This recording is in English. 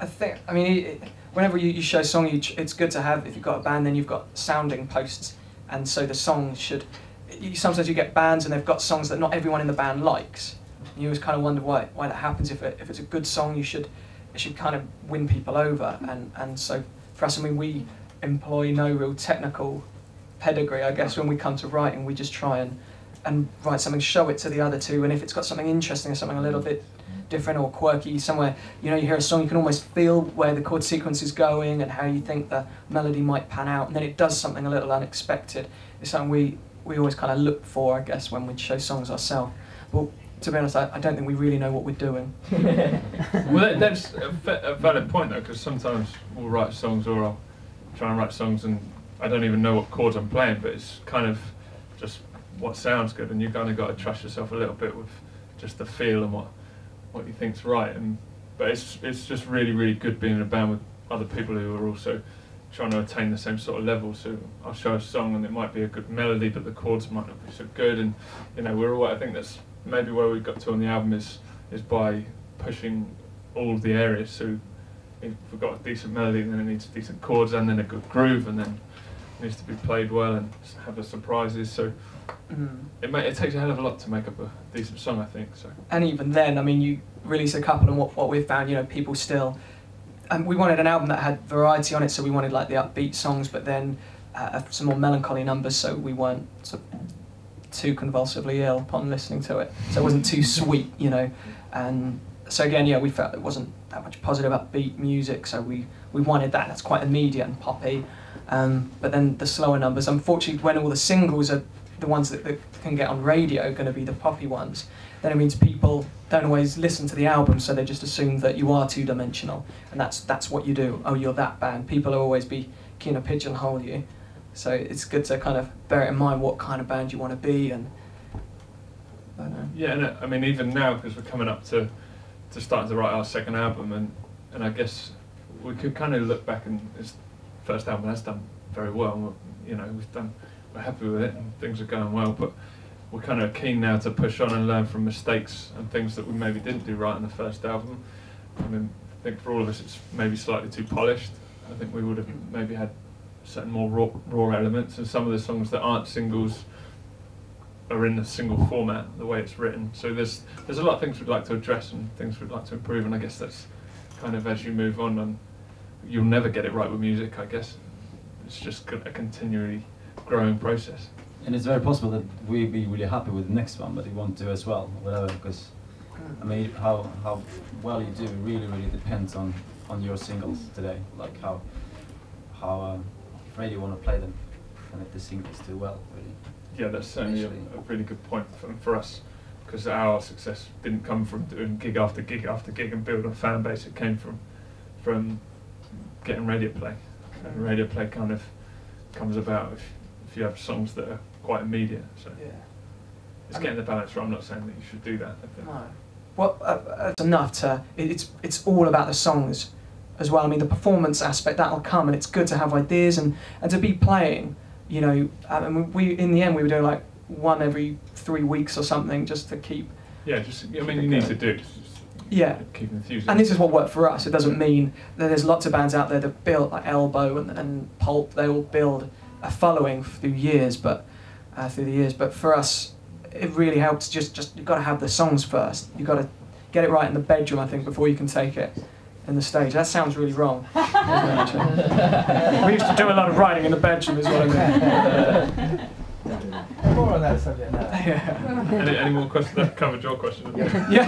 I mean, whenever you show a song, it's good to have, if you've got a band, then you've got sounding posts, and so the song should, sometimes you get bands and they've got songs that not everyone in the band likes. And you always kind of wonder why that happens. If it's a good song, it should kind of win people over, and so for us, I mean, we employ no real technical pedigree, I guess. When we come to writing, we just try and write something, show it to the other two, and if it's got something interesting or something a little bit different or quirky somewhere, you hear a song, you can almost feel where the chord sequence is going and how you think the melody might pan out, and then it does something a little unexpected. It's something we always kind of look for, I guess, when we show songs ourselves. But to be honest, I don't think we really know what we're doing. Well, that's a valid point, though, because sometimes we'll write songs, or I'll try and write songs and I don't even know what chords I'm playing, but it's kind of just what sounds good, and you kind of got to trust yourself a little bit with just the feel and what you think's right. But it's just really, really good being in a band with other people who are also trying to attain the same sort of level. So I'll show a song and it might be a good melody, but the chords might not be so good, and we're all, I think that's maybe where we got to on the album is by pushing all the areas. So if we've got a decent melody, then it needs decent chords, and then a good groove, and then it needs to be played well and have the surprises. So it takes a hell of a lot to make up a decent song, I think. So. And even then, I mean, you release a couple, and what we've found, people still. We wanted an album that had variety on it, so we wanted like the upbeat songs, but then some more melancholy numbers, so we weren't sort of too convulsively ill upon listening to it. So it wasn't too sweet, And so again, we felt it wasn't that much positive upbeat music, so we wanted that. That's quite immediate and poppy. But then the slower numbers, unfortunately, when all the singles are the ones that can get on radio, going to be the poppy ones, then it means people don't always listen to the album, so they just assume that you are two-dimensional, and that's what you do. Oh, you're that band. People will always be keen to pigeonhole you. So it's good to kind of bear it in mind what kind of band you want to be, and I don't know. Yeah, and I mean, even now, because we're coming up to starting to write our second album, and I guess we could kind of look back, and this first album has done very well. We're happy with it, and things are going well, but we're kind of keen now to push on and learn from mistakes and things that we maybe didn't do right in the first album. I mean, I think for all of us it's maybe slightly too polished. I think we would have maybe had certain more raw elements, and some of the songs that aren't singles are in the single format, the way it's written. So there's a lot of things we'd like to address and things we'd like to improve, and I guess that's kind of as you move on, and you'll never get it right with music, I guess. It's just a continually growing process. And it's very possible that we'll be really happy with the next one, but it won't do as well, whatever, because I mean, how well you do really depends on your singles today, like how afraid you want to play them, and if the singles do well, really. Yeah, that's certainly a really good point for us, because our success didn't come from doing gig after gig after gig and building a fan base. It came from getting radio play, and radio play kind of comes about if you have songs that are quite immediate. So yeah, it's getting the balance right. I'm not saying that you should do that. I think. No. Well, it's enough to. It's all about the songs as well. I mean, the performance aspect, that'll come, and it's good to have ideas and to be playing. I mean, we in the end we were doing like one every 3 weeks or something, just to keep. Yeah, you need to do. Yeah. Keep enthusiasm. And this is what worked for us. It doesn't mean that there's lots of bands out there that build, like Elbow and Pulp. They all build a following through the years, but for us, it really helps. Just you've got to have the songs first. You've got to get it right in the bedroom, I think, before you can take it in the stage. That sounds really wrong. We used to do a lot of writing in the bedroom, is what I mean. More on that subject now. Yeah. Any more questions? That covered your question. Yeah.